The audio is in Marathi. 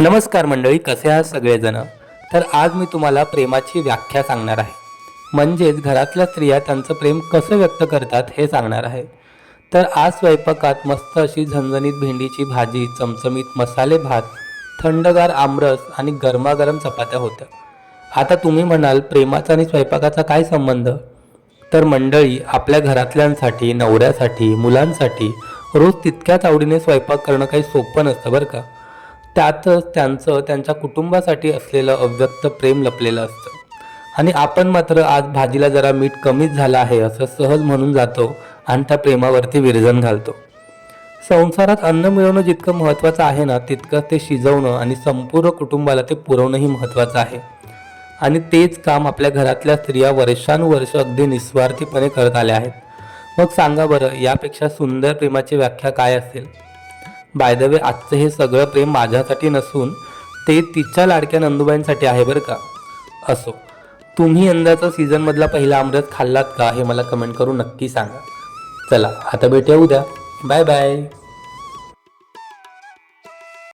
नमस्कार मंडळी, कसे आहात सगळेजण. तर आज मी तुम्हाला प्रेमाची व्याख्या सांगणार आहे. म्हणजेच घरातल्या स्त्रिया त्यांचं प्रेम कसं व्यक्त करतात हे सांगणार आहे. तर आज स्वयंपाकात मस्त अशी झणझणीत भेंडीची भाजी, चमचमीत मसाले भात, थंडगार आमरस आणि गरमागरम चपात्या होत्या. आता तुम्ही म्हणाल, प्रेमाचा आणि स्वयंपाकाचा काय संबंध? तर मंडळी, आपल्या घरातल्यांसाठी, नवऱ्यासाठी, मुलांसाठी रोज तितक्याच आवडीने स्वयंपाक करणं काही सोपं नसतं बरं का. त्यातच त्यांचं त्यांच्या कुटुंबासाठी असलेलं अव्यक्त प्रेम लपलेलं असतं. आणि आपण मात्र आज भाजीला जरा मीठ कमीच झालं आहे असं सहज म्हणून जातो आणि त्या प्रेमावरती विरजण घालतो. संसारात अन्न मिळवणं जितकं महत्त्वाचं आहे ना, तितकं ते शिजवणं आणि संपूर्ण कुटुंबाला ते पुरवणंही महत्त्वाचं आहे. आणि तेच काम आपल्या घरातल्या स्त्रिया वर्षानुवर्ष अगदी निस्वार्थीपणे करत आल्या आहेत. मग सांगा बरं, यापेक्षा सुंदर प्रेमाची व्याख्या काय असेल? बाय द वे, आजचं हे सगळं प्रेम माझ्यासाठी नसून ते तिच्या लाडक्या नंदुबाईंसाठी आहे बरं का. असो, तुम्ही यंदाचा सीझनमधला पहिला आमरस खाल्लात का हे मला कमेंट करून नक्की सांगा. चला, आता भेटूया उद्या. Bye bye.